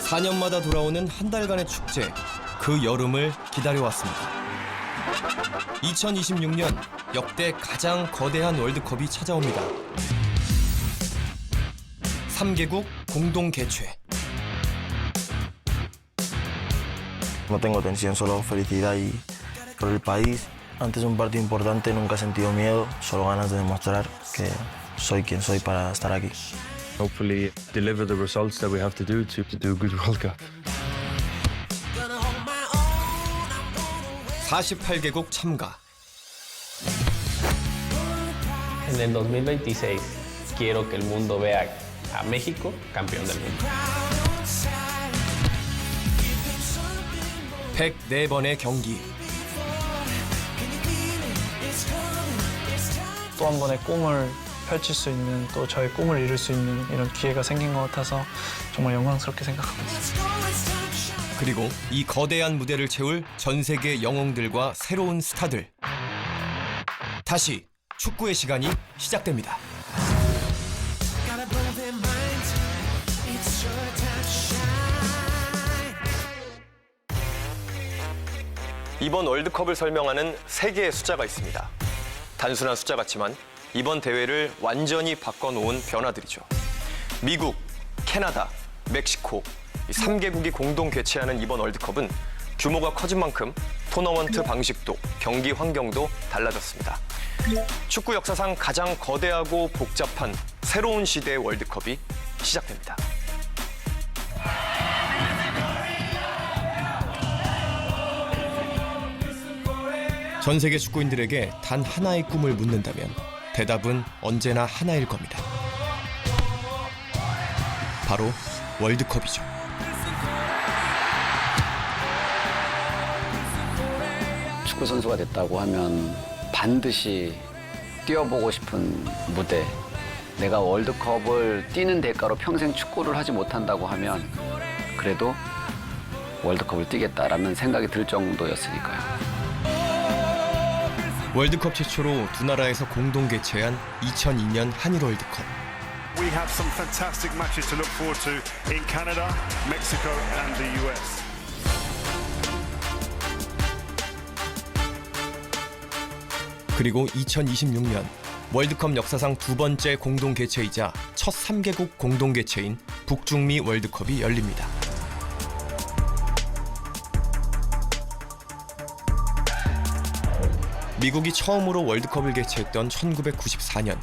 (4년마다) 돌아오는 한 달간의 축제, 그 여름을 기다려왔습니다. 2026년 역대 가장 거대한 월드컵이 찾아옵니다. 3개국 공동 개최. No tengo tensión, solo felicidad y por el país. Antes de un partido importante nunca he sentido miedo, solo ganas de demostrar que soy quien soy para estar aquí. Hopefully deliver the results that we have to do a good World Cup. 48개국 참가. En el 2026 quiero que el mundo vea a México campeón del mundo. 104번의 경기. 또 한 번의 꿈을 펼칠 수 있는, 또 저의 꿈을 이룰 수 있는 이런 기회가 생긴 것 같아서 정말 영광스럽게 생각하고 있습니다. 그리고 이 거대한 무대를 채울 전 세계 영웅들과 새로운 스타들. 다시 축구의 시간이 시작됩니다. 이번 월드컵을 설명하는 세 개의 숫자가 있습니다. 단순한 숫자 같지만 이번 대회를 완전히 바꿔놓은 변화들이죠. 미국, 캐나다, 멕시코, 이 3개국이 공동 개최하는 이번 월드컵은 규모가 커진 만큼 토너먼트 방식도, 경기 환경도 달라졌습니다. 축구 역사상 가장 거대하고 복잡한 새로운 시대의 월드컵이 시작됩니다. 전 세계 축구인들에게 단 하나의 꿈을 묻는다면 대답은 언제나 하나일 겁니다. 바로 월드컵이죠. 축구 선수가 됐다고 하면 반드시 뛰어보고 싶은 무대, 내가 월드컵을 뛰는 대가로 평생 축구를 하지 못한다고 하면 그래도 월드컵을 뛰겠다라는 생각이 들 정도였으니까요. 월드컵 최초로 두 나라에서 공동 개최한 2002년 한일 월드컵. We have some fantastic matches to look forward to in Canada, Mexico and the US. 그리고 2026년 월드컵 역사상 두 번째 공동 개최이자 첫 3개국 공동 개최인 북중미 월드컵이 열립니다. 미국이 처음으로 월드컵을 개최했던 1994년,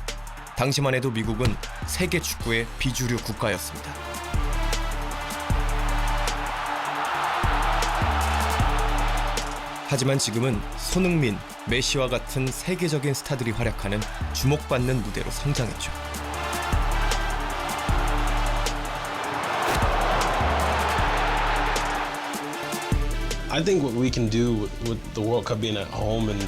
당시만 해도 미국은 세계 축구의 비주류 국가였습니다. 하지만 지금은 손흥민, 메시와 같은 세계적인 스타들이 활약하는 주목받는 무대로 성장했죠. I think what we can do with the World Cup being at home and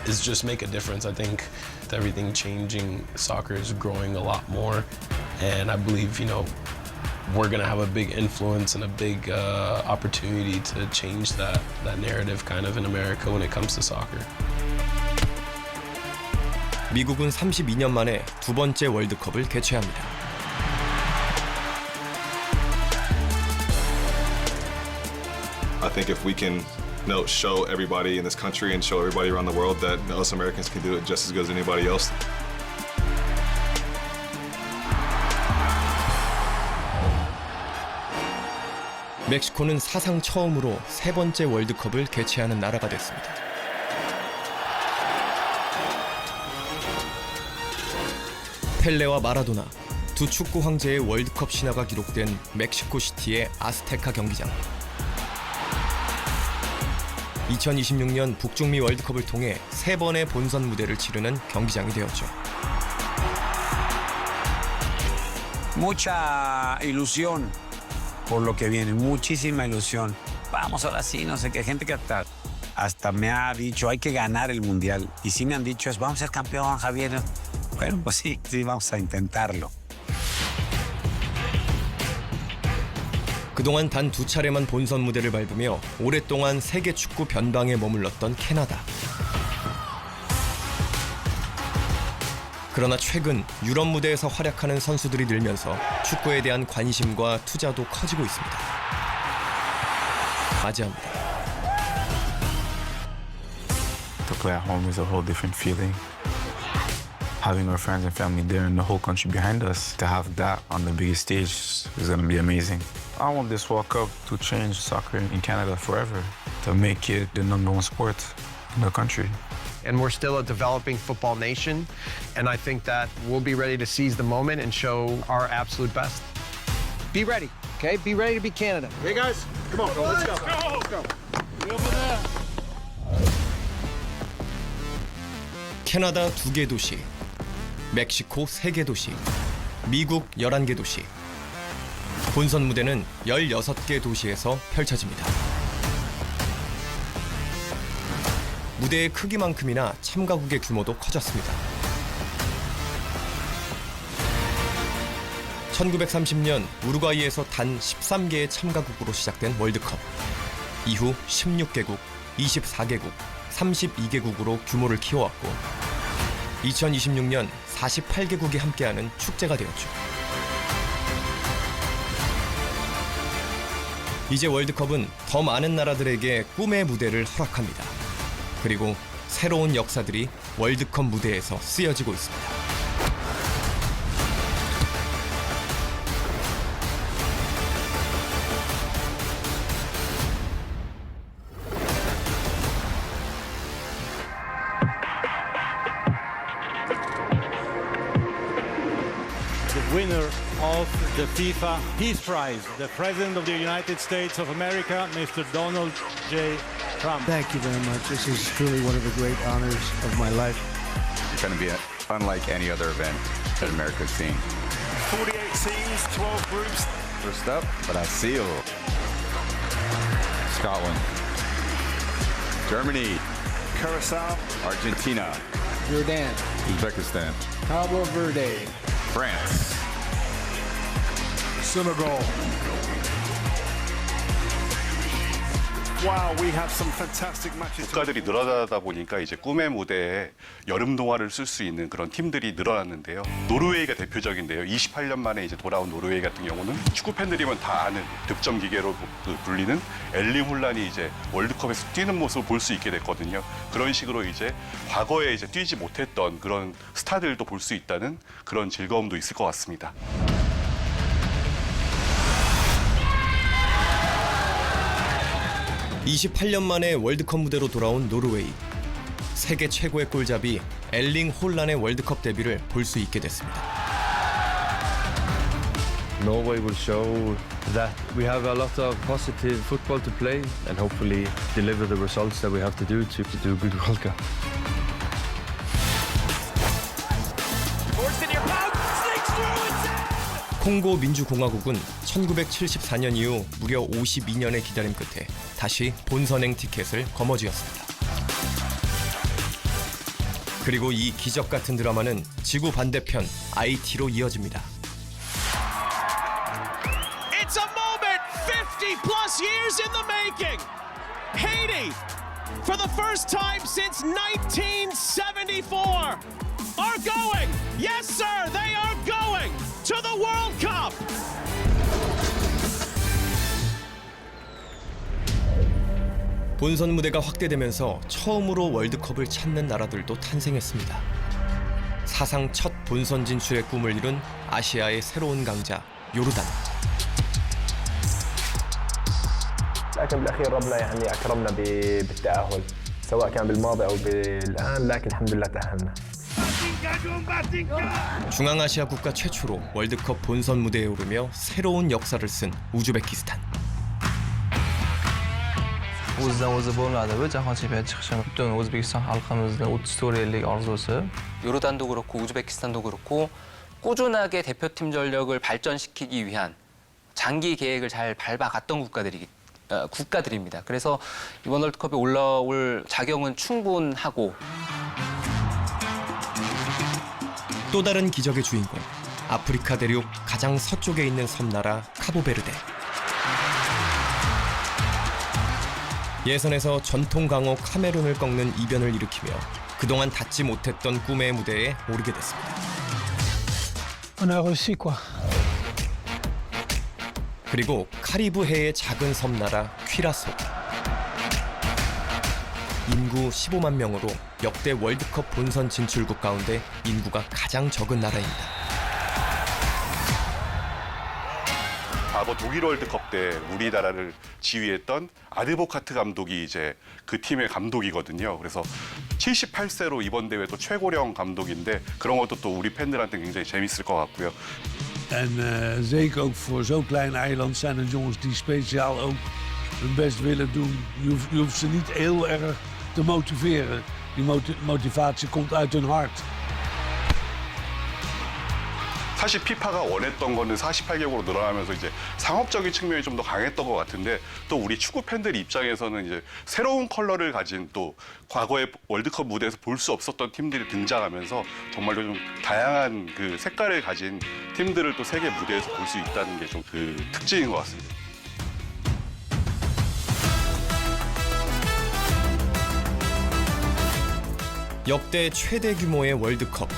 is just make a difference. I think with everything changing, soccer is growing a lot more, and I believe, you know, we're gonna have a big influence and a big opportunity to change that narrative kind of in America when it comes to soccer. 미국은 32년 만에 두 번째 월드컵을 개최합니다. I think if we can show everybody in this country and show everybody around the world that us Americans can do it just as good as anybody else. 멕시코는 사상 처음으로 세 번째 월드컵을 개최하는 나라가 됐습니다. 펠레와 마라도나, 두 축구 황제의 월드컵 신화가 기록된 멕시코 시티의 아스테카 경기장. 2026년 북중미 월드컵을 통해 세 번의 본선 무대를 치르는 경기장이 되었죠. Mucha ilusión por lo que viene, muchísima ilusión. Vamos, ahora sí, no sé qué, gente que hasta me ha dicho hay que ganar el mundial. Y sí me han dicho es vamos a ser campeón, Javier. Bueno, pues sí, vamos a intentarlo. 그동안 단 두 차례만 본선 무대를 밟으며 오랫동안 세계 축구 변방에 머물렀던 캐나다. 그러나 최근 유럽 무대에서 활약하는 선수들이 늘면서 축구에 대한 관심과 투자도 커지고 있습니다. 맞이합니다. To play at home is a whole different feeling. Having our friends and family there and the whole country behind us, to have that on the biggest stage is going to be amazing. I want this World Cup to change soccer in Canada forever, to make it the #1 sport in the country. And we're still a developing football nation, and I think that we'll be ready to seize the moment and show our absolute best. Be ready, okay? Be ready to be Canada. Hey guys, come on, let's go. Let's go. 캐나다 2개 도시, 멕시코 3개 도시, 미국 11개 도시. 본선 무대는 16개 도시에서 펼쳐집니다. 무대의 크기만큼이나 참가국의 규모도 커졌습니다. 1930년 우루과이에서 단 13개의 참가국으로 시작된 월드컵. 이후 16개국, 24개국, 32개국으로 규모를 키워왔고 2026년 48개국이 함께하는 축제가 되었죠. 이제 월드컵은 더 많은 나라들에게 꿈의 무대를 허락합니다. 그리고 새로운 역사들이 월드컵 무대에서 쓰여지고 있습니다. The winner of the FIFA Peace Prize, the President of the United States of America, Mr. Donald J. Trump. Thank you very much. This is truly one of the great honors of my life. It's going to be unlike any other event that America's seen. 48 teams, 12 groups. First up, Brazil, Scotland, Germany, Curacao, Argentina, Jordan, Uzbekistan, Cabo Verde, France, Senegal. Wow, we have some fantastic matches. 국가들이 늘어나다 보니까 이제 꿈의 무대에 여름 동화를 쓸 수 있는 그런 팀들이 늘어났는데요. 노르웨이가 대표적인데요. 28년 만에 이제 돌아온 노르웨이 같은 경우는 축구 팬들이면 다 아는 득점 기계로 불리는 엘링 홀란이 이제 월드컵에서 뛰는 모습을 볼 수 있게 됐거든요. 그런 식으로 이제 과거에 이제 뛰지 못했던 그런 스타들도 볼 수 있다는 그런 즐거움도 있을 것 같습니다. 28년 만에 월드컵 무대로 돌아온 노르웨이. 세계 최고의 골잡이 엘링 홀란의 월드컵 데뷔를 볼 수 있게 됐습니다. Norway will show that we have a lot of positive football to play and hopefully deliver the results that we have to do a good World Cup. 콩고 민주공화국은 1974년 이후 무려 52년의 기다림 끝에 다시 본선행 티켓을 거머쥐었습니다. 그리고 이 기적 같은 드라마는 지구 반대편 아이티로 이어집니다. It's a moment 50 plus years in the making. Haiti, for the first time since 1974, are going. Yes, sir, they are going to the World Cup. 본선 무대가 확대되면서 처음으로 월드컵을 찾는 나라들도 탄생했습니다. 사상 첫 본선 진출의 꿈을 이룬 아시아의 새로운 강자 요르단. لكن بالاخير ربنا يعني اكرمنا بالتاهل سواء كان بالماضي او بالان لكن الحمد لله تاهلنا. 중앙아시아 국가 최초로 월드컵 본선 무대에 오르며 새로운 역사를 쓴 우즈베키스탄. o'zidan o'zi bo'lmadi. Jahon chempionati chiqishini butun O'zbekiston xalqimizning 34 yillik orzusi. 요르단도 그렇고 우즈베키스탄도 그렇고 꾸준하게 대표팀 전력을 발전시키기 위한 장기 계획을 잘 밟아갔던 국가들입니다. 그래서 이번 월드컵에 올라올 자격은 충분하고. 또 다른 기적의 주인공, 아프리카 대륙 가장 서쪽에 있는 섬나라 카보베르데. 예선에서 전통 강호 카메룬을 꺾는 이변을 일으키며 그동안 닿지 못했던 꿈의 무대에 오르게 됐습니다. On a réussi quoi. 그리고 카리브해의 작은 섬나라 퀴라소. 인구 15만 명으로 역대 월드컵 본선 진출국 가운데 인구가 가장 적은 나라입니다. 과거 독일 월드컵 때 우리나라를 지휘했던 아드보카트 감독이 이제 그 팀의 감독이거든요. 그래서 78세로 이번 대회 또 최고령 감독인데 그런 것도 또 우리 팬들한테 굉장히 재밌을 것 같고요. En zeker ook voor zo'n klein eiland zijn er jongens die speciaal ook hun best willen doen. Je hoeft ze niet heel erg te motiveren. Die motivatie komt uit hun hart. 사실 피파가 원했던 거는 48개국으로 늘어나면서 이제 상업적인 측면이 좀 더 강했던 것 같은데 또 우리 축구 팬들 입장에서는 이제 새로운 컬러를 가진 또 과거의 월드컵 무대에서 볼 수 없었던 팀들이 등장하면서 정말로 좀 다양한 그 색깔을 가진 팀들을 또 세계 무대에서 볼 수 있다는 게 좀 그 특징인 것 같습니다. 역대 최대 규모의 월드컵.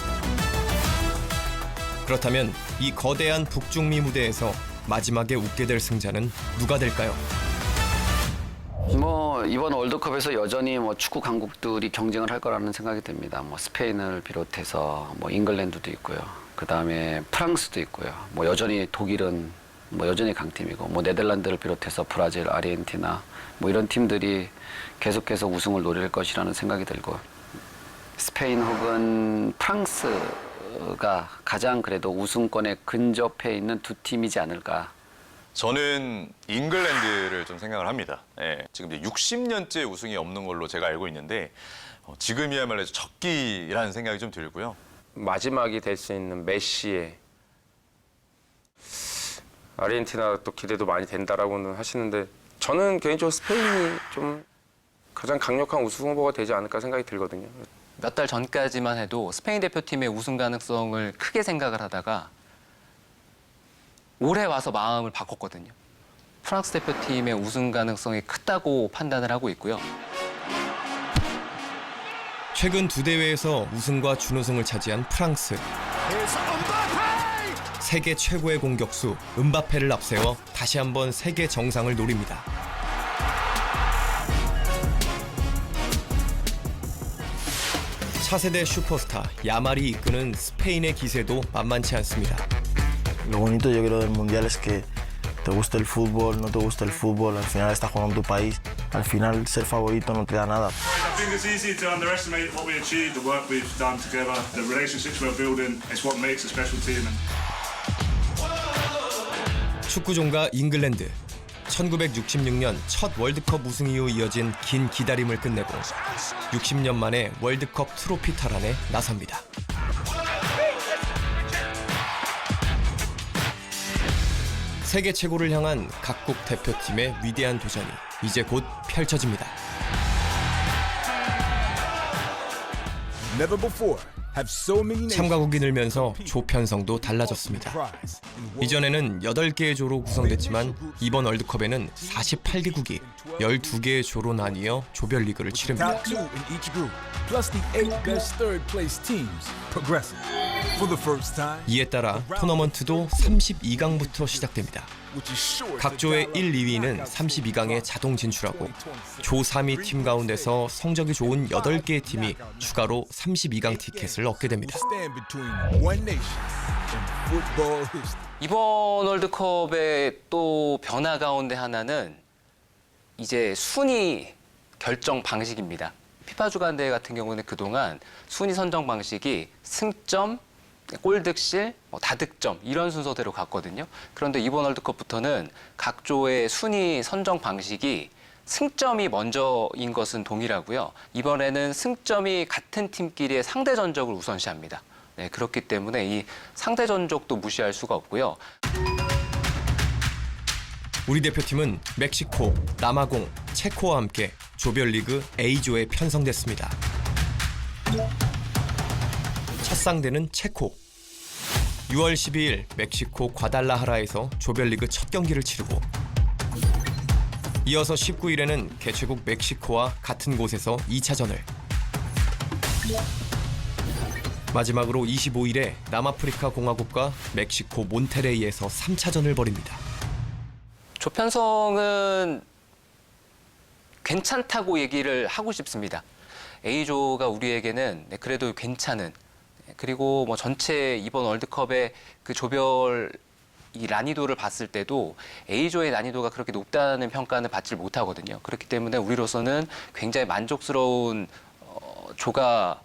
그렇다면 이 거대한 북중미 무대에서 마지막에 웃게 될 승자는 누가 될까요? 뭐 이번 월드컵에서 여전히 뭐 축구 강국들이 경쟁을 할 거라는 생각이 듭니다. 뭐 스페인을 비롯해서 뭐 잉글랜드도 있고요. 그다음에 프랑스도 있고요. 뭐 여전히 독일은 뭐 여전히 강팀이고 뭐 네덜란드를 비롯해서 브라질, 아르헨티나 뭐 이런 팀들이 계속해서 우승을 노릴 것이라는 생각이 들고 스페인 혹은 프랑스가 가장 그래도 우승권에 근접해 있는 두 팀이지 않을까. 저는 잉글랜드를 좀 생각을 합니다. 예, 지금 이제 60년째 우승이 없는 걸로 제가 알고 있는데 지금이야말로 적기라는 생각이 좀 들고요. 마지막이 될 수 있는 메시의 아르헨티나 또 기대도 많이 된다라고는 하시는데 저는 개인적으로 스페인이 좀 가장 강력한 우승 후보가 되지 않을까 생각이 들거든요. 몇 달 전까지만 해도 스페인 대표팀의 우승 가능성을 크게 생각을 하다가 올해 와서 마음을 바꿨거든요. 프랑스 대표팀의 우승 가능성이 크다고 판단을 하고 있고요. 최근 두 대회에서 우승과 준우승을 차지한 프랑스. 세계 최고의 공격수 음바페를 앞세워 다시 한번 세계 정상을 노립니다. 차세대 슈퍼스타 야말이 이끄는 스페인의 기세도 만만치 않습니다. Lo bonito yo creo del mundial es que te gusta el fútbol, no te gusta el fútbol, al final estás jugando en tu país, al final ser favorito no te da nada. I think it's easy to underestimate what we achieved, the work we've done together, the relationships we're building. It's what makes a special team. 축구 종가 잉글랜드. 1966년 첫 월드컵 우승 이후 이어진 긴 기다림을 끝내고 60년 만에 월드컵 트로피 탈환에 나섭니다. 세계 최고를 향한 각국 대표팀의 위대한 도전이 이제 곧 펼쳐집니다. 참가국이 늘면서 조 편성도 달라졌습니다. 이전에는 8개의 조로 구성됐지만 이번 월드컵에는 48개국이 12개의 조로 나뉘어 조별리그를 치릅니다. 이에 따라 토너먼트도 32강부터 시작됩니다. 각 조의 1, 2위는 32강에 자동 진출하고 조 3위 팀 가운데서 성적이 좋은 8개의 팀이 추가로 32강 티켓을 얻게 됩니다. 이번 월드컵의 또 변화 가운데 하나는 이제 순위 결정 방식입니다. 피파 주간대회 같은 경우는 그동안 순위 선정 방식이 승점, 골득실, 다득점 이런 순서대로 갔거든요. 그런데 이번 월드컵부터는 각 조의 순위 선정 방식이 승점이 먼저인 것은 동일하고요. 이번에는 승점이 같은 팀끼리의 상대 전적을 우선시합니다. 네, 그렇기 때문에 이 상대 전적도 무시할 수가 없고요. 우리 대표팀은 멕시코, 남아공, 체코와 함께 조별리그 A조에 편성됐습니다. 첫 상대는 체코. 6월 12일 멕시코 과달라하라에서 조별리그 첫 경기를 치르고 이어서 19일에는 개최국 멕시코와 같은 곳에서 2차전을 마지막으로 25일에 남아프리카 공화국과 멕시코 몬테레이에서 3차전을 벌입니다. 조편성은 괜찮다고 얘기를 하고 싶습니다. A조가 우리에게는 그래도 괜찮은, 그리고 뭐 전체 이번 월드컵의 그 조별 이 난이도를 봤을 때도 A조의 난이도가 그렇게 높다는 평가는 받지 못하거든요. 그렇기 때문에 우리로서는 굉장히 만족스러운 조가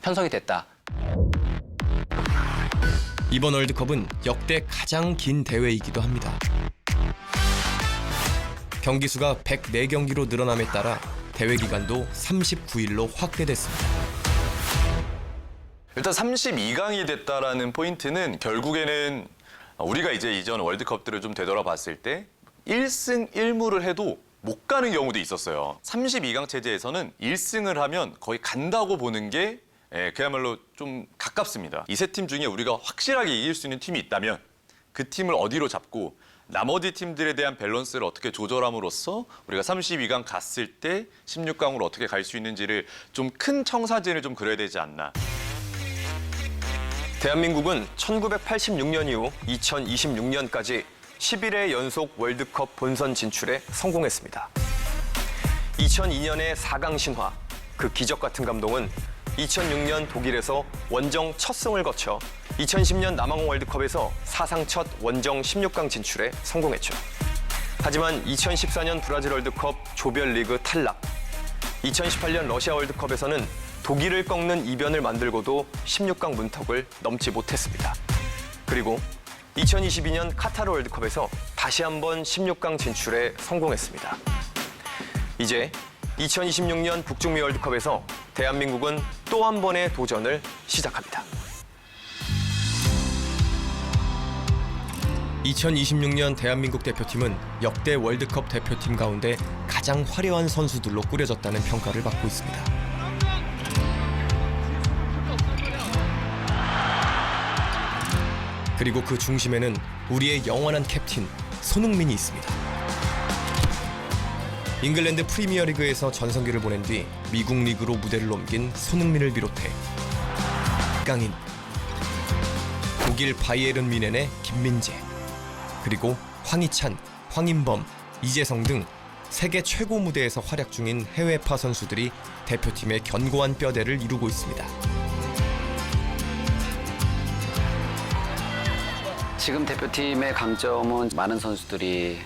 편성이 됐다. 이번 월드컵은 역대 가장 긴 대회이기도 합니다. 경기 수가 104경기로 늘어남에 따라 대회 기간도 39일로 확대됐습니다. 일단 32강이 됐다라는 포인트는 결국에는 우리가 이제 이전 월드컵들을 좀 되돌아봤을 때 1승 1무를 해도 못 가는 경우도 있었어요. 32강 체제에서는 1승을 하면 거의 간다고 보는 게 그야말로 좀 가깝습니다. 이 세 팀 중에 우리가 확실하게 이길 수 있는 팀이 있다면 그 팀을 어디로 잡고 나머지 팀들에 대한 밸런스를 어떻게 조절함으로써 우리가 32강 갔을 때 16강으로 어떻게 갈 수 있는지를 좀 큰 청사진을 좀 그려야 되지 않나. 대한민국은 1986년 이후 2026년까지 11회 연속 월드컵 본선 진출에 성공했습니다. 2002년의 4강 신화, 그 기적 같은 감동은 2006년 독일에서 원정 첫 승을 거쳐 2010년 남아공 월드컵에서 사상 첫 원정 16강 진출에 성공했죠. 하지만 2014년 브라질 월드컵 조별리그 탈락, 2018년 러시아 월드컵에서는 독일을 꺾는 이변을 만들고도 16강 문턱을 넘지 못했습니다. 그리고 2022년 카타르 월드컵에서 다시 한번 16강 진출에 성공했습니다. 이제 2026년 북중미 월드컵에서 대한민국은 또 한 번의 도전을 시작합니다. 2026년 대한민국 대표팀은 역대 월드컵 대표팀 가운데 가장 화려한 선수들로 꾸려졌다는 평가를 받고 있습니다. 그리고 그 중심에는 우리의 영원한 캡틴 손흥민이 있습니다. 잉글랜드 프리미어리그에서 전성기를 보낸 뒤 미국 리그로 무대를 옮긴 손흥민을 비롯해 강인, 독일 바이에른 뮌헨의 김민재, 그리고 황희찬, 황인범, 이재성 등 세계 최고 무대에서 활약 중인 해외파 선수들이 대표팀의 견고한 뼈대를 이루고 있습니다. 지금 대표팀의 강점은 많은 선수들이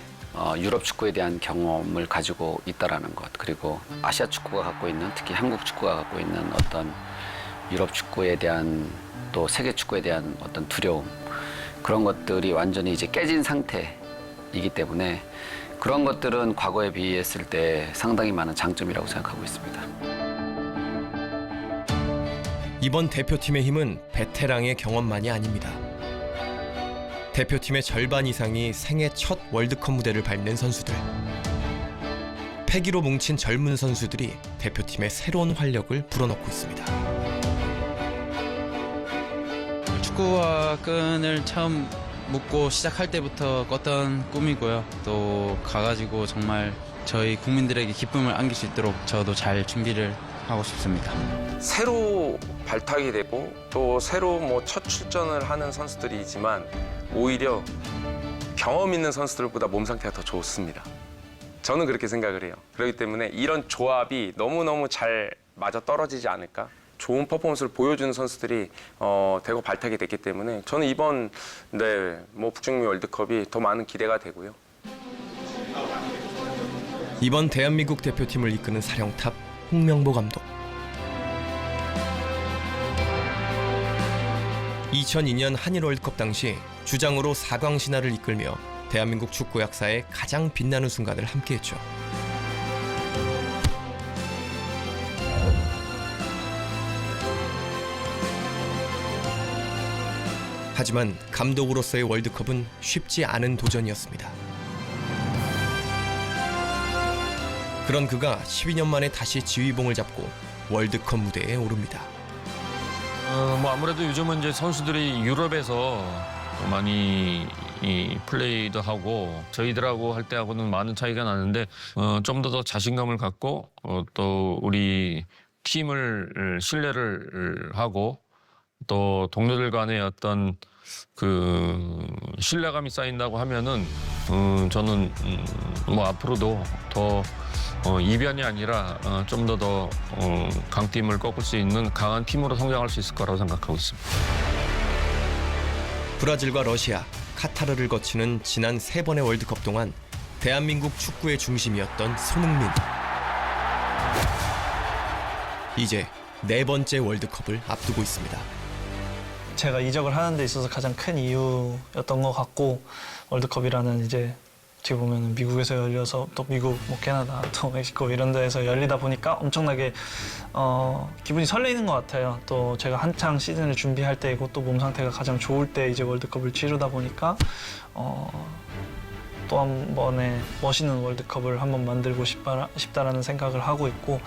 유럽 축구에 대한 경험을 가지고 있다라는 것, 그리고 아시아 축구가 갖고 있는, 특히 한국 축구가 갖고 있는 어떤 유럽 축구에 대한, 또 세계 축구에 대한 어떤 두려움, 그런 것들이 완전히 이제 깨진 상태이기 때문에 그런 것들은 과거에 비했을 때 상당히 많은 장점이라고 생각하고 있습니다. 이번 대표팀의 힘은 베테랑의 경험만이 아닙니다. 대표팀의 절반 이상이 생애 첫 월드컵 무대를 밟는 선수들. 패기로 뭉친 젊은 선수들이 대표팀의 새로운 활력을 불어넣고 있습니다. 축구와 끈을 처음 묶고 시작할 때부터 꿨던 꿈이고요. 또 가가지고 정말 저희 국민들에게 기쁨을 안길 수 있도록 저도 잘 준비를 하고 싶습니다. 새로 발탁이 되고 또 새로 뭐 첫 출전을 하는 선수들이지만 오히려 경험 있는 선수들보다 몸 상태가 더 좋습니다. 저는 그렇게 생각을 해요. 그렇기 때문에 이런 조합이 너무너무 잘 맞아떨어지지 않을까? 좋은 퍼포먼스를 보여주는 선수들이 대거 발탁이 됐기 때문에 저는 이번 북중미 월드컵이 더 많은 기대가 되고요. 이번 대한민국 대표팀을 이끄는 사령탑 홍명보 감독. 2002년 한일 월드컵 당시 주장으로 4강 신화를 이끌며 대한민국 축구 역사의 가장 빛나는 순간을 함께했죠. 하지만 감독으로서의 월드컵은 쉽지 않은 도전이었습니다. 그런 그가 12년 만에 다시 지휘봉을 잡고 월드컵 무대에 오릅니다. 아무래도 요즘은 이제 선수들이 유럽에서 많이 플레이도 하고 저희들하고 할 때하고는 많은 차이가 나는데 좀 더 자신감을 갖고 또 우리 팀을 신뢰를 하고 또 동료들 간의 어떤 그 신뢰감이 쌓인다고 하면은 저는 뭐 앞으로도 더 이변이 아니라 좀 더 강팀을 꺾을 수 있는 강한 팀으로 성장할 수 있을 거라고 생각하고 있습니다. 브라질과 러시아, 카타르를 거치는 지난 3번의 월드컵 동안 대한민국 축구의 중심이었던 손흥민. 이제 4번째 월드컵을 앞두고 있습니다. 제가 이적을 하는 데 있어서 가장 큰 이유였던 것 같고, 월드컵이라는 이제 어떻게 보면 미국에서 열려서 또 미국, 뭐 캐나다, 또 멕시코 이런 데에서 열리다 보니까 엄청나게 기분이 설레이는 것 같아요. 또 제가 한창 시즌을 준비할 때이고 또 몸 상태가 가장 좋을 때 이제 월드컵을 치르다 보니까 또 한 번의 멋있는 월드컵을 한번 만들고 싶다라는 생각을 하고 있고,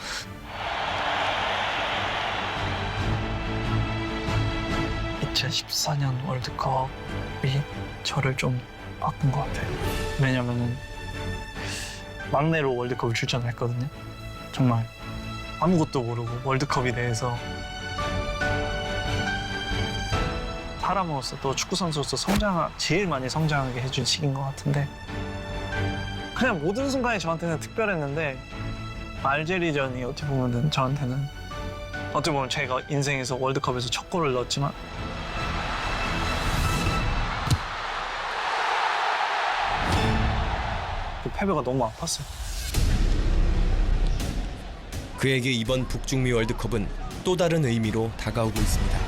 (2014년) 월드컵이 저를 좀 바꾼 것 같아요. 왜냐면은 막내로 월드컵을 출전했거든요. 정말 아무것도 모르고 월드컵에 대해서 사람으로서 또 축구 선수로서 제일 많이 성장하게 해준 시기인 것 같은데, 그냥 모든 순간이 저한테는 특별했는데 알제리전이 어떻게 보면은 저한테는 어떻게 보면 제가 인생에서 월드컵에서 첫 골을 넣었지만 그 패배가 너무 아팠어요. 그에게 이번 북중미 월드컵은 또 다른 의미로 다가오고 있습니다.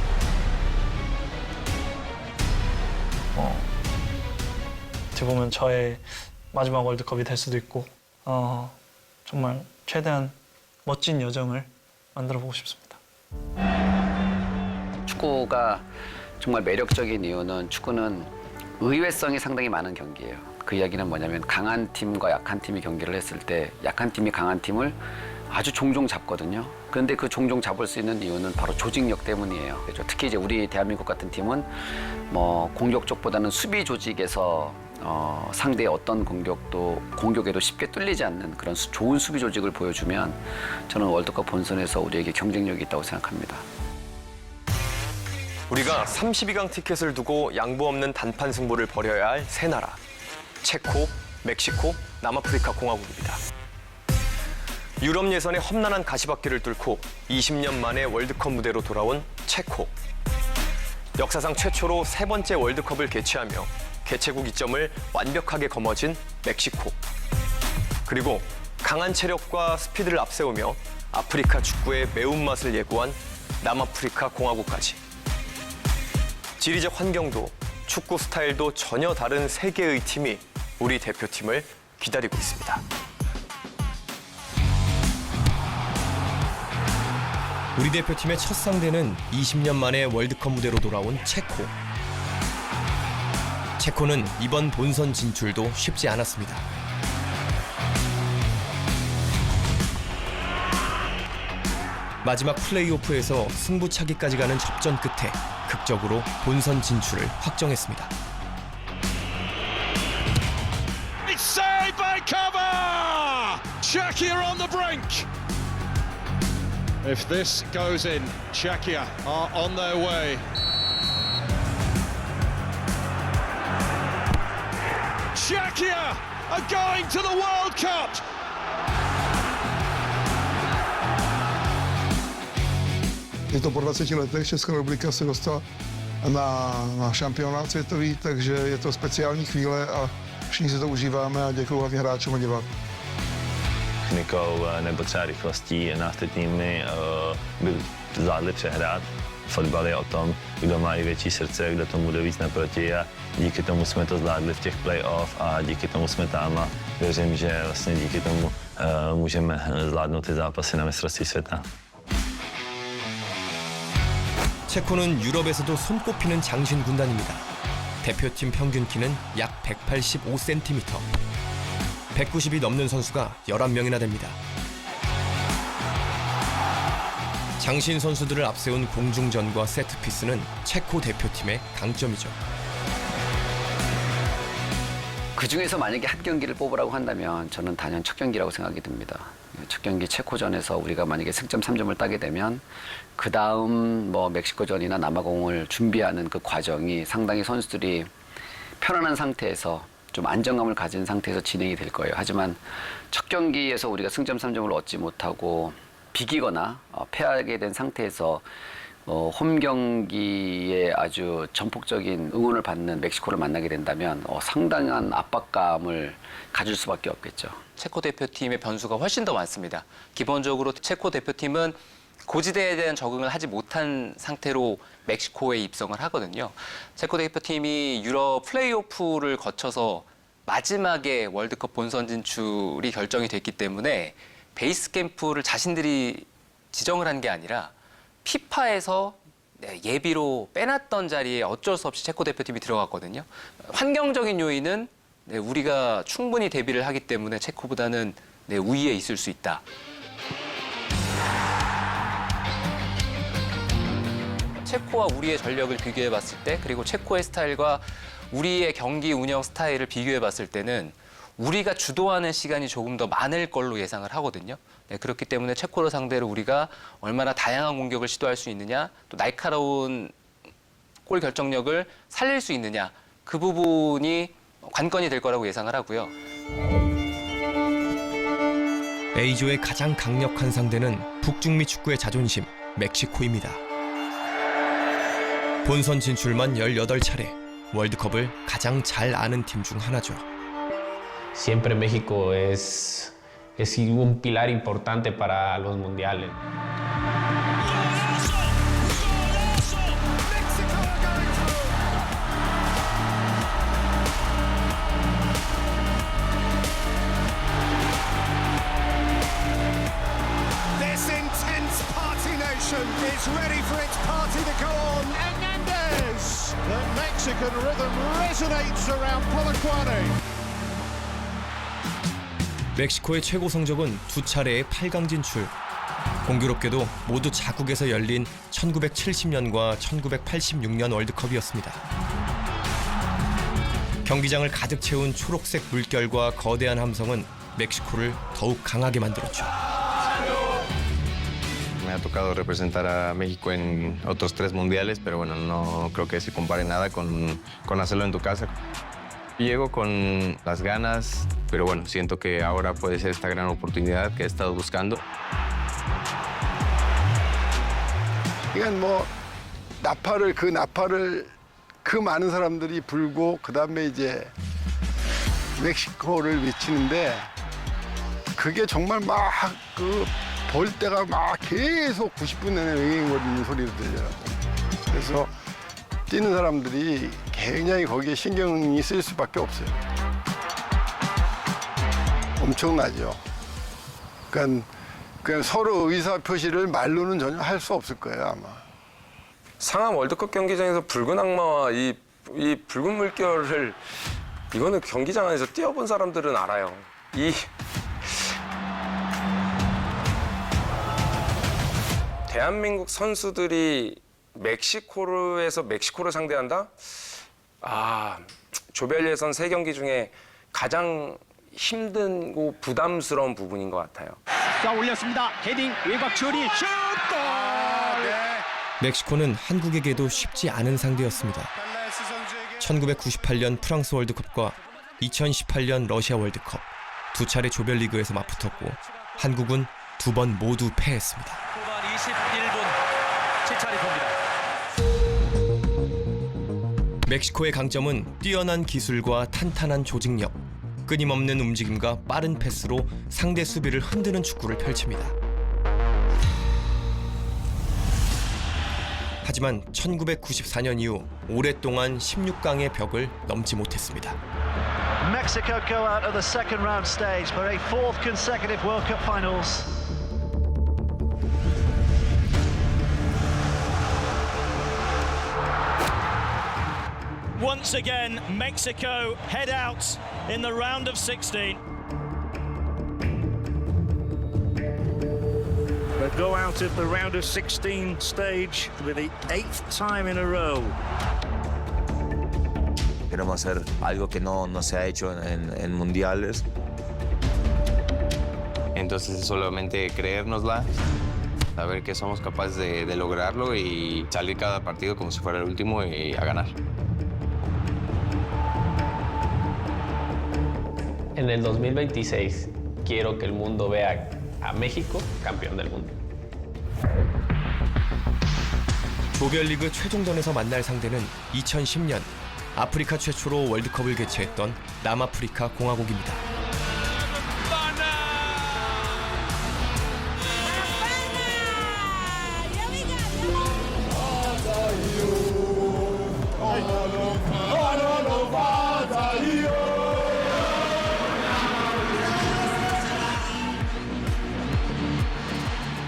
어떻게 보면 저의 마지막 월드컵이 될 수도 있고, 정말 최대한 멋진 여정을 만들어보고 싶습니다. 축구가 정말 매력적인 이유는 축구는 의외성이 상당히 많은 경기예요. 그 이야기는 뭐냐면 강한 팀과 약한 팀이 경기를 했을 때 약한 팀이 강한 팀을 아주 종종 잡거든요. 그런데 그 종종 잡을 수 있는 이유는 바로 조직력 때문이에요. 그렇죠? 특히 이제 우리 대한민국 같은 팀은 뭐 공격 쪽보다는 수비 조직에서 상대의 어떤 공격에도 쉽게 뚫리지 않는 그런 좋은 수비 조직을 보여주면 저는 월드컵 본선에서 우리에게 경쟁력이 있다고 생각합니다. 우리가 32강 티켓을 두고 양보 없는 단판 승부를 벌여야 할 세 나라. 체코, 멕시코, 남아프리카 공화국입니다. 유럽 예선의 험난한 가시밭길을 뚫고 20년 만에 월드컵 무대로 돌아온 체코. 역사상 최초로 3번째 월드컵을 개최하며 개최국 이점을 완벽하게 거머쥔 멕시코. 그리고 강한 체력과 스피드를 앞세우며 아프리카 축구의 매운맛을 예고한 남아프리카 공화국까지. 지리적 환경도 축구 스타일도 전혀 다른 3개의 팀이 우리 대표팀을 기다리고 있습니다. 우리 대표팀의 첫 상대는 20년 만에 월드컵 무대로 돌아온 체코. 체코는 이번 본선 진출도 쉽지 않았습니다. 마지막 플레이오프에서 승부차기까지 가는 접전 끝에 극적으로 본선 진출을 확정했습니다. It's saved by cover! Czechia on the brink. If this goes in, Czechia are on their way. Czechia are going to the World Cup. Je to po 20 letech, Česká republika se dostala na šampionát světový, takže je to speciální chvíle a všichni si to užíváme a děkuji hlavně hráčům a divákům. Technikou nebo třeba rychlostí nás ty týmy by zvládly přehrát. Fotbal je o tom, kdo má i větší srdce, kdo tomu jde víc naproti a díky tomu jsme to zvládli v těch play-off a díky tomu jsme tam a věřím, že vlastně díky tomu můžeme zvládnout ty zápasy na mistrovství světa. 체코는 유럽에서도 손꼽히는 장신 군단입니다. 대표팀 평균 키는 약 185cm. 190이 넘는 선수가 11명이나 됩니다. 장신 선수들을 앞세운 공중전과 세트피스는 체코 대표팀의 강점이죠. 그 중에서 만약에 한 경기를 뽑으라고 한다면 저는 단연 첫 경기라고 생각이 듭니다. 첫 경기 체코전에서 우리가 만약에 승점 3점을 따게 되면 그 다음 뭐 멕시코전이나 남아공을 준비하는 그 과정이 상당히 선수들이 편안한 상태에서 좀 안정감을 가진 상태에서 진행이 될 거예요. 하지만 첫 경기에서 우리가 승점 3점을 얻지 못하고 비기거나 패하게 된 상태에서 홈 경기에 아주 전폭적인 응원을 받는 멕시코를 만나게 된다면 상당한 압박감을 가질 수밖에 없겠죠. 체코 대표팀의 변수가 훨씬 더 많습니다. 기본적으로 체코 대표팀은 고지대에 대한 적응을 하지 못한 상태로 멕시코에 입성을 하거든요. 체코 대표팀이 유럽 플레이오프를 거쳐서 마지막에 월드컵 본선 진출이 결정이 됐기 때문에 베이스 캠프를 자신들이 지정을 한 게 아니라 피파에서 예비로 빼놨던 자리에 어쩔 수 없이 체코 대표팀이 들어갔거든요. 환경적인 요인은 우리가 충분히 대비를 하기 때문에 체코보다는 우위에 있을 수 있다. 체코와 우리의 전력을 비교해 봤을 때, 그리고 체코의 스타일과 우리의 경기 운영 스타일을 비교해 봤을 때는 우리가 주도하는 시간이 조금 더 많을 걸로 예상을 하거든요. 그렇기 때문에 체코를 상대로 우리가 얼마나 다양한 공격을 시도할 수 있느냐, 또 날카로운 골 결정력을 살릴 수 있느냐, 그 부분이 관건이 될 거라고 예상을 하고요. A조의 가장 강력한 상대는 북중미 축구의 자존심, 멕시코입니다. 본선 진출만 18차례, 월드컵을 가장 잘 아는 팀 중 하나죠. Siempre México es un pilar importante para los mundiales. This intense party nation is ready for its party to go on. Hernandez! The Mexican rhythm resonates around Polokwane. 멕시코의 최고 성적은 2차례의 8강 진출. 공교롭게도 모두 자국에서 열린 1970년과 1986년 월드컵이었습니다. 경기장을 가득 채운 초록색 물결과 거대한 함성은 멕시코를 더욱 강하게 만들었죠. Me ha tocado representar a México en otros 3 mundiales, pero bueno, no creo que se compare nada con hacerlo en tu casa. Llego con las ganas, pero bueno, siento que ahora puede ser esta gran oportunidad que he estado buscando. 이건 뭐 나팔을 그 많은 사람들이 불고 그다음에 이제 멕시코를 외치는데 그게 정말 막 그 볼 때가 막 계속 90분 내내 왱왱거리는 소리로 들려요. 그래서 뛰는 사람들이 굉장히 거기에 신경이 쓸 수밖에 없어요. 엄청나죠. 그러니까 그냥 서로 의사 표시를 말로는 전혀 할 수 없을 거예요, 아마. 상암 월드컵 경기장에서 붉은 악마와 이 붉은 물결을 이거는 경기장 안에서 뛰어본 사람들은 알아요. 대한민국 선수들이 멕시코에서 멕시코를 상대한다? 조별 예선 3경기 중에 가장 힘든고 부담스러운 부분인 것 같아요. 자, 올렸습니다. 헤딩 외곽 처리 슛! 멕시코는 한국에게도 쉽지 않은 상대였습니다. 1998년 프랑스 월드컵과 2018년 러시아 월드컵 2차례 조별리그에서 맞붙었고 한국은 2번 모두 패했습니다. 후반 21분 7차례입니다. 멕시코의 강점은 뛰어난 기술과 탄탄한 조직력, 끊임없는 움직임과 빠른 패스로 상대 수비를 흔드는 축구를 펼칩니다. 하지만 1994년 이후 오랫동안 16강의 벽을 넘지 못했습니다. Mexico go out of the second round stage for a 4th consecutive World Cup finals. Once again, Mexico head out in the round of 16. They go out of the round of 16 stage for the 8th time in a row. queremos hacer algo que no se ha hecho en mundiales. Entonces es solamente creérnosla, saber que somos capaces de lograrlo y salir cada partido como si fuera el último y a ganar. En el 2026 quiero que el mundo vea a México campeón del mundo. 조별리그 최종전에서 만날 상대는 2010년 아프리카 최초로 월드컵을 개최했던 남아프리카 공화국입니다.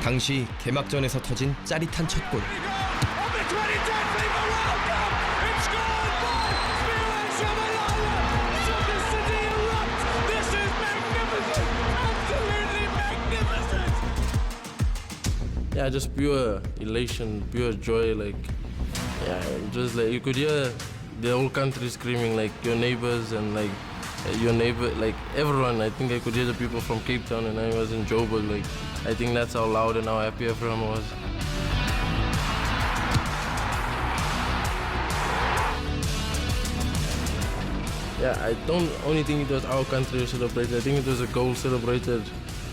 당시 개막전에서 터진 짜릿한 첫 골. Yeah, just pure elation, pure joy. Like, yeah, just like you could hear the whole country screaming, like your neighbors and like your neighbor, like everyone. I think I could hear the people from Cape Town, and I was in Joburg. Like, I think that's how loud and how happy everyone was. Yeah, I don't only think it was our country who celebrated. I think it was a goal celebrated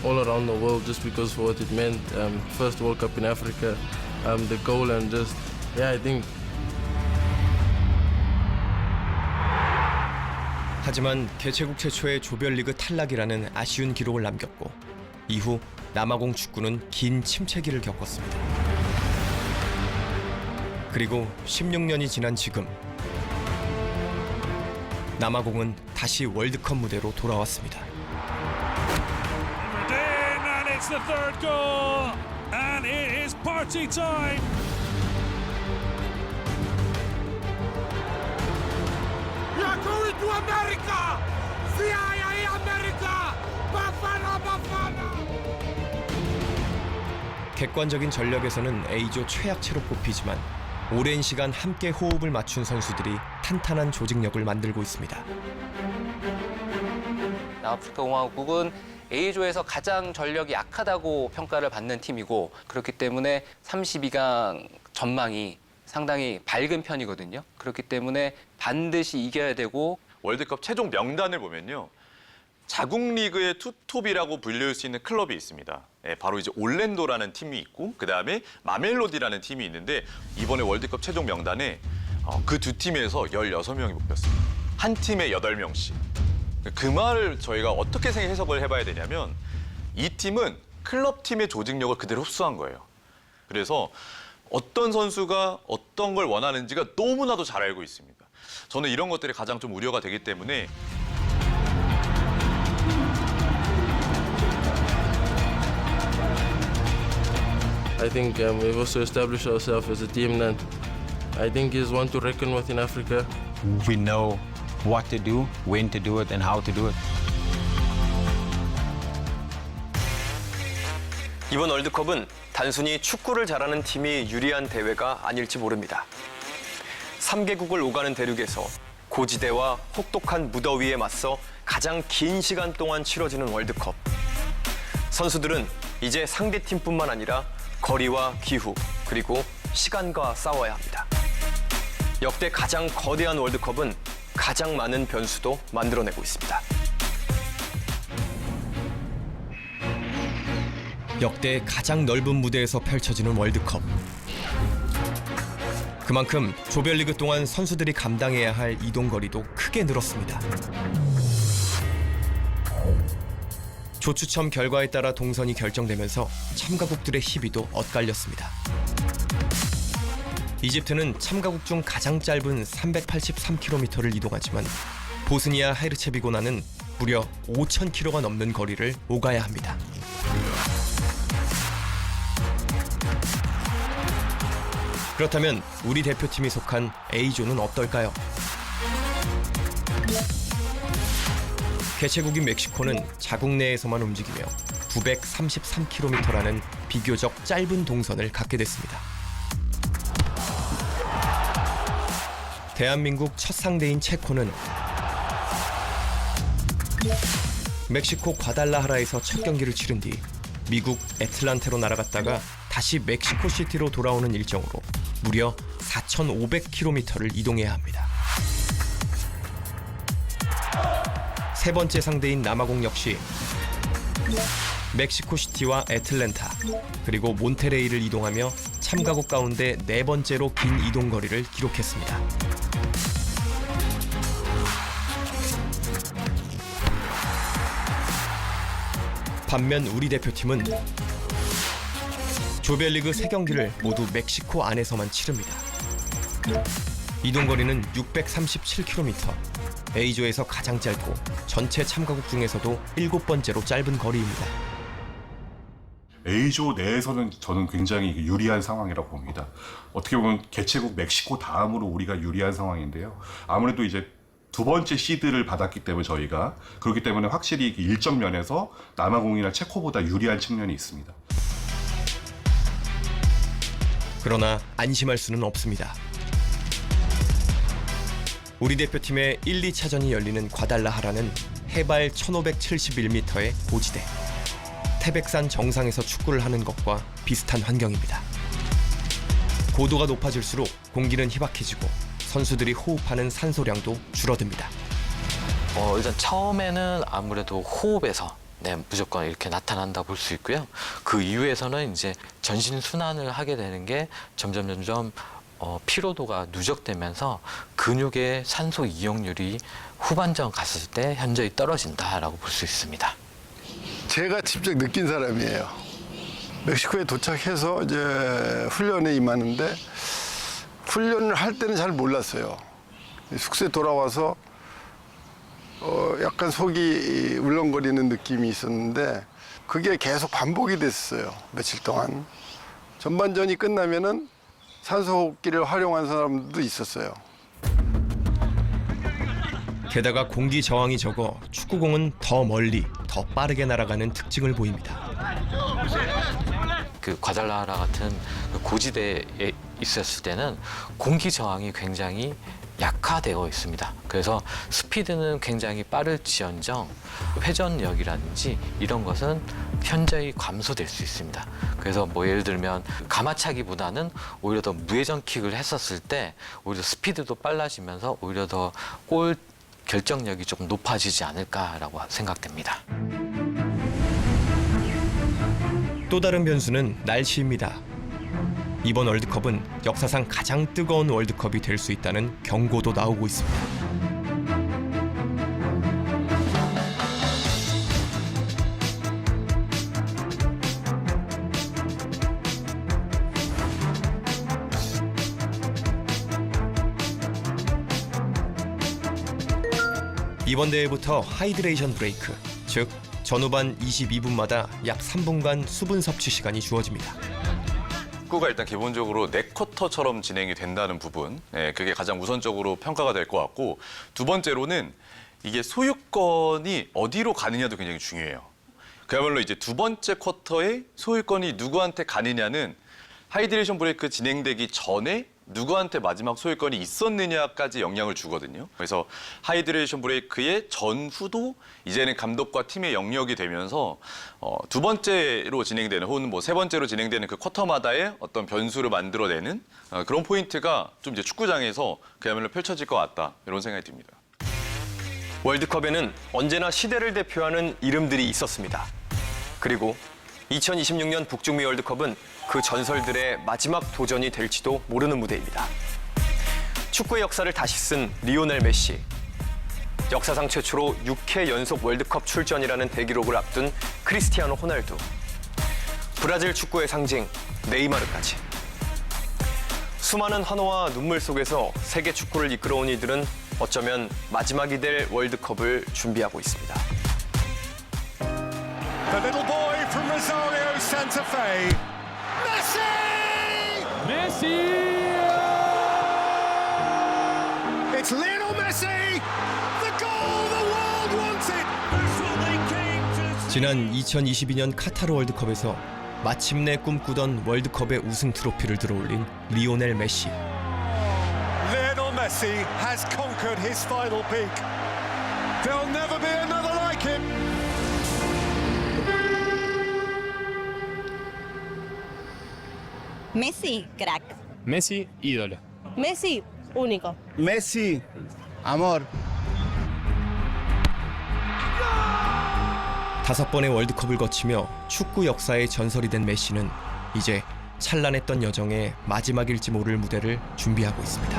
all around the world just because for what it meant. First World Cup in Africa, the goal and just, yeah, I think. 하지만 개최국 최초의 조별리그 탈락이라는 아쉬운 기록을 남겼고 이후 남아공 축구는 긴 침체기를 겪었습니다. 그리고 16년이 지난 지금 남아공은 다시 월드컵 무대로 돌아왔습니다. And it's the third goal, and it is party time. We are going to America! CIA America! Bafana Bafana! 객관적인 전력에서는 A조 최약체로 꼽히지만 오랜 시간 함께 호흡을 맞춘 선수들이 탄탄한 조직력을 만들고 있습니다. 남아프리카 공화국은 A조에서 가장 전력이 약하다고 평가를 받는 팀이고 그렇기 때문에 32강 전망이 상당히 밝은 편이거든요. 그렇기 때문에 반드시 이겨야 되고 월드컵 최종 명단을 보면요. 자국 리그의 투톱이라고 불릴 수 있는 클럽이 있습니다. 바로 이제 올랜도라는 팀이 있고 그다음에 마멜로디라는 팀이 있는데 이번에 월드컵 최종 명단에 그 두 팀에서 16명이 뽑혔습니다. 한 팀에 8명씩. 그 말을 저희가 어떻게 해석을 해봐야 되냐면 이 팀은 클럽 팀의 조직력을 그대로 흡수한 거예요. 그래서 어떤 선수가 어떤 걸 원하는지가 너무나도 잘 알고 있습니다. 저는 이런 것들이 가장 좀 우려가 되기 때문에 I think we've also established ourselves as a team that I think is one to reckon with in Africa. We know what to do, when to do it, and how to do it. 이번 월드컵은 단순히 축구를 잘하는 팀이 유리한 대회가 아닐지 모릅니다. 3개국을 오가는 대륙에서 고지대와 혹독한 무더위에 맞서 가장 긴 시간 동안 치러지는 월드컵. 선수들은 이제 상대팀뿐만 아니라 거리와 기후, 그리고 시간과 싸워야 합니다. 역대 가장 거대한 월드컵은 가장 많은 변수도 만들어내고 있습니다. 역대 가장 넓은 무대에서 펼쳐지는 월드컵. 그만큼 조별리그 동안 선수들이 감당해야 할 이동거리도 크게 늘었습니다. 조추첨 결과에 따라 동선이 결정되면서 참가국들의 희비도 엇갈렸습니다. 이집트는 참가국 중 가장 짧은 383km를 이동하지만 보스니아 헤르체비고나는 무려 5,000km가 넘는 거리를 오가야 합니다. 그렇다면 우리 대표팀이 속한 A조는 어떨까요? 개최국인 멕시코는 자국 내에서만 움직이며 933km라는 비교적 짧은 동선을 갖게 됐습니다. 대한민국 첫 상대인 체코는 멕시코 과달라하라에서 첫 경기를 치른 뒤 미국 애틀란타로 날아갔다가 다시 멕시코 시티로 돌아오는 일정으로 무려 4,500km를 이동해야 합니다. 세 번째 상대인 남아공 역시 멕시코 시티와 애틀랜타 그리고 몬테레이를 이동하며 참가국 가운데 네 번째로 긴 이동 거리를 기록했습니다. 반면 우리 대표팀은 조별리그 3경기를 모두 멕시코 안에서만 치릅니다. 이동 거리는 637km, A조에서 가장 짧고 전체 참가국 중에서도 7번째로 짧은 거리입니다. A조 내에서는 저는 굉장히 유리한 상황이라고 봅니다. 어떻게 보면 개최국 멕시코 다음으로 우리가 유리한 상황인데요. 아무래도 이제 두 번째 시드를 받았기 때문에 저희가 그렇기 때문에 확실히 일정 면에서 남아공이나 체코보다 유리한 측면이 있습니다. 그러나 안심할 수는 없습니다. 우리 대표팀의 1, 2차전이 열리는 과달라하라는 해발 1571m의 고지대. 태백산 정상에서 축구를 하는 것과 비슷한 환경입니다. 고도가 높아질수록 공기는 희박해지고 선수들이 호흡하는 산소량도 줄어듭니다. 일단 처음에는 아무래도 호흡에서 무조건 이렇게 나타난다 볼 수 있고요. 그 이후에서는 이제 전신 순환을 하게 되는 게 점점 피로도가 누적되면서 근육의 산소 이용률이 후반전 갔을 때 현저히 떨어진다라고 볼 수 있습니다. 제가 직접 느낀 사람이에요. 멕시코에 도착해서 이제 훈련에 임하는데 훈련을 할 때는 잘 몰랐어요. 숙소에 돌아와서 약간 속이 울렁거리는 느낌이 있었는데 그게 계속 반복이 됐어요. 며칠 동안. 전반전이 끝나면은 산소호흡기를 활용한 사람도 있었어요. 게다가 공기 저항이 적어 축구공은 더 멀리, 더 빠르게 날아가는 특징을 보입니다. 그 과달라하라 같은 고지대에 있었을 때는 공기 저항이 굉장히 약화되어 있습니다. 그래서 스피드는 굉장히 빠를지언정 회전력이라든지 이런 것은 현저히 감소될 수 있습니다. 그래서 예를 들면 가마차기보다는 오히려 더 무회전 킥을 했었을 때 오히려 스피드도 빨라지면서 오히려 더 골 결정력이 조금 높아지지 않을까라고 생각됩니다. 또 다른 변수는 날씨입니다. 이번 월드컵은 역사상 가장 뜨거운 월드컵이 될 수 있다는 경고도 나오고 있습니다. 이번 대회부터 하이드레이션 브레이크, 즉 전후반 22분마다 약 3분간 수분 섭취 시간이 주어집니다. 축구가 일단 기본적으로 4쿼터처럼 진행이 된다는 부분, 그게 가장 우선적으로 평가가 될 것 같고, 두 번째로는 이게 소유권이 어디로 가느냐도 굉장히 중요해요. 그야말로 이제 두 번째 쿼터에 소유권이 누구한테 가느냐는 하이드레이션 브레이크 진행되기 전에 누구한테 마지막 소유권이 있었느냐까지 영향을 주거든요. 그래서 하이드레이션 브레이크의 전후도 이제는 감독과 팀의 영역이 되면서 두 번째로 진행되는 혹은 세 번째로 진행되는 그 쿼터마다의 어떤 변수를 만들어내는 그런 포인트가 좀 이제 축구장에서 그야말로 펼쳐질 것 같다, 이런 생각이 듭니다. 월드컵에는 언제나 시대를 대표하는 이름들이 있었습니다. 그리고 2026년 북중미 월드컵은 그 전설들의 마지막 도전이 될지도 모르는 무대입니다. 축구의 역사를 다시 쓴 리오넬 메시, 역사상 최초로 6회 연속 월드컵 출전이라는 대기록을 앞둔 크리스티아노 호날두, 브라질 축구의 상징 네이마르까지. 수많은 환호와 눈물 속에서 세계 축구를 이끌어온 이들은 어쩌면 마지막이 될 월드컵을 준비하고 있습니다. The little boy from Rosario Santa Fe. Messi! Messi! It's Lionel Messi! The goal the world wanted! 지난 2022년 카타르 월드컵에서 마침내 꿈꾸던 월드컵의 우승 트로피를 들어올린 리오넬 메시. Lionel Messi. Messi has conquered his final peak. There'll never be another like him. Messi, crack. Messi, ídolo. Messi, único. Messi, amor. 5번의 월드컵을 거치며 축구 역사의 전설이 된 메시는 이제 찬란했던 여정의 마지막일지 모를 무대를 준비하고 있습니다.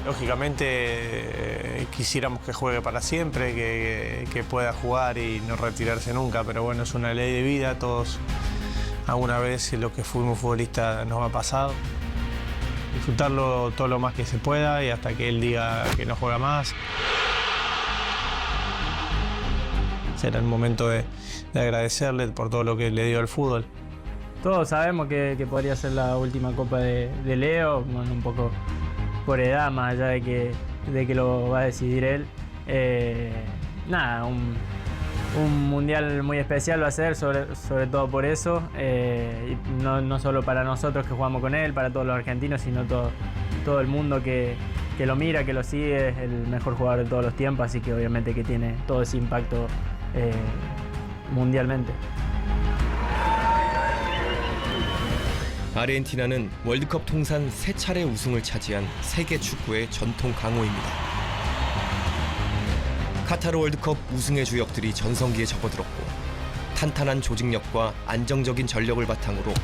Lógicamente quisiéramos que juegue para siempre, que pueda jugar y no retirarse nunca, pero bueno, es una ley de vida, todos alguna vez lo que fuimos futbolistas nos ha pasado. Disfrutarlo todo lo más que se pueda y hasta que él diga que no juega más. Será el momento de agradecerle por todo lo que le dio al fútbol. Todos sabemos que podría ser la última Copa de Leo, bueno, un poco por edad, más allá de que lo va a decidir él. Nada, un mundial muy especial va a ser, sobre todo por eso, y no solo para nosotros que jugamos con él, para todos los argentinos, sino todo el mundo que lo mira, que lo sigue, es el mejor jugador de todos los tiempos, así que obviamente que tiene todo ese impacto mundialmente. 아르헨티나는 월드컵 통산 3차례 우승을 차지한 세계 축구의 전통 강호입니다. 카타르 월드컵 우승의 주역들이 전성기에 접어들었고 탄탄한 조직력과 안정적인 전력을 바탕으로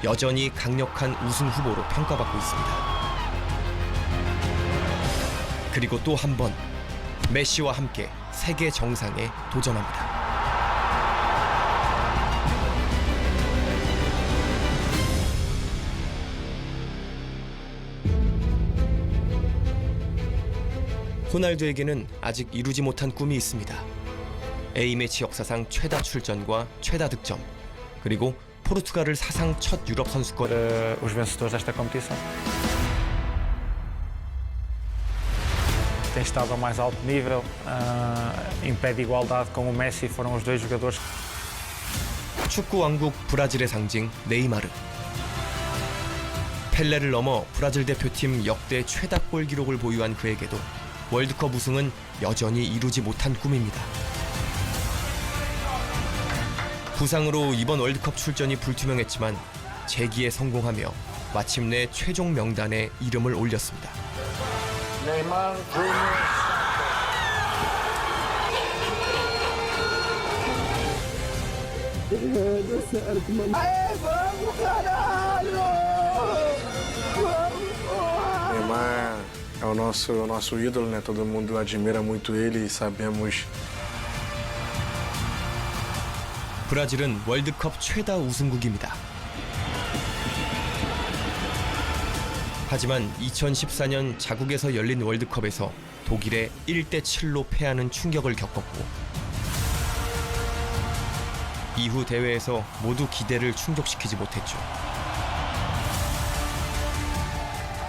여전히 강력한 우승 후보로 평가받고 있습니다. 그리고 또 한 번 메시와 함께 세계 정상에 도전합니다. 호날두에게는 아직 이루지 못한 꿈이 있습니다. A매치 역사상 최다 출전과 최다 득점, 그리고 포르투갈을 사상 첫 유럽 선수권. Os vencedores desta competição. Tem estado ao mais alto nível, em pé de igualdade com o Messi, foram os dois jogadores. 축구 왕국 브라질의 상징 네이마르. 펠레를 넘어 브라질 대표팀 역대 최다 골 기록을 보유한 그에게도 월드컵 우승은 여전히 이루지 못한 꿈입니다. 부상으로 이번 월드컵 출전이 불투명했지만 재기에 성공하며 마침내 최종 명단에 이름을 올렸습니다. Neymar é o nosso ídolo, né? Todo mundo admira muito ele e sabemos. 브라질은 월드컵 최다 우승국입니다. 하지만 2014년 자국에서 열린 월드컵에서 독일에 1대7로 패하는 충격을 겪었고 이후 대회에서 모두 기대를 충족시키지 못했죠.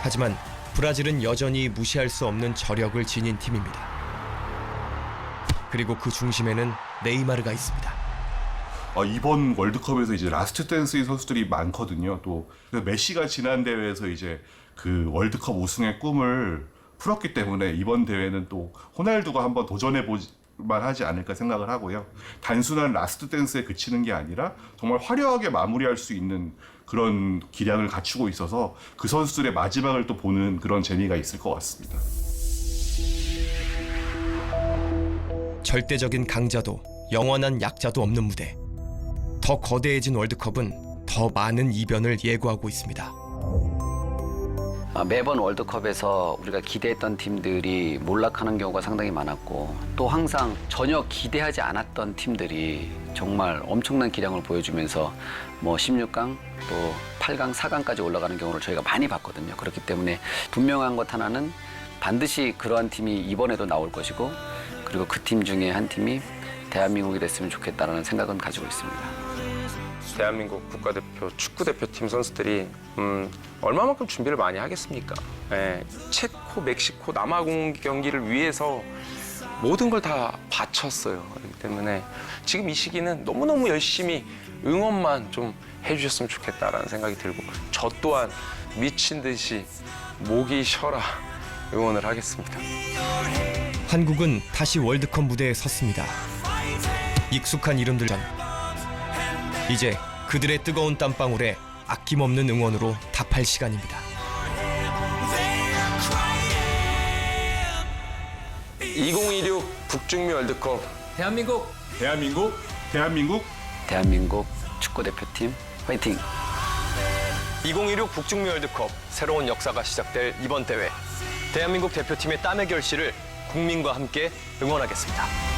하지만 브라질은 여전히 무시할 수 없는 저력을 지닌 팀입니다. 그리고 그 중심에는 네이마르가 있습니다. 이번 월드컵에서 이제 라스트 댄스의 선수들이 많거든요. 또 메시가 지난 대회에서 이제 그 월드컵 우승의 꿈을 풀었기 때문에 이번 대회는 또 호날두가 한번 도전해 볼만 하지 않을까 생각을 하고요. 단순한 라스트 댄스에 그치는 게 아니라 정말 화려하게 마무리할 수 있는 그런 기량을 갖추고 있어서 그 선수들의 마지막을 또 보는 그런 재미가 있을 것 같습니다. 절대적인 강자도 영원한 약자도 없는 무대. 더 거대해진 월드컵은 더 많은 이변을 예고하고 있습니다. 매번 월드컵에서 우리가 기대했던 팀들이 몰락하는 경우가 상당히 많았고 또 항상 전혀 기대하지 않았던 팀들이 정말 엄청난 기량을 보여주면서 뭐 16강 또 8강, 4강까지 올라가는 경우를 저희가 많이 봤거든요. 그렇기 때문에 분명한 것 하나는 반드시 그러한 팀이 이번에도 나올 것이고 그리고 그 팀 중에 한 팀이 대한민국이 됐으면 좋겠다라는 생각은 가지고 있습니다. 대한민국 국가대표 축구대표팀 선수들이 얼마만큼 준비를 많이 하겠습니까? 체코, 멕시코 남아 경기를 위해서 모든 걸 다 바쳤어요. 그렇기 때문에 지금 이 시기는 너무너무 열심히 응원만 좀 해주셨으면 좋겠다라는 생각이 들고 저 또한 미친 듯이 목이 쉬어라 응원을 하겠습니다. 한국은 다시 월드컵 무대에 섰습니다. 익숙한 이름들 전 이제 그들의 뜨거운 땀방울에 아낌없는 응원으로 답할 시간입니다. 2026 북중미 월드컵 대한민국 대한민국 축구대표팀 화이팅! 2026 북중미 월드컵 새로운 역사가 시작될 이번 대회 대한민국 대표팀의 땀의 결실을 국민과 함께 응원하겠습니다.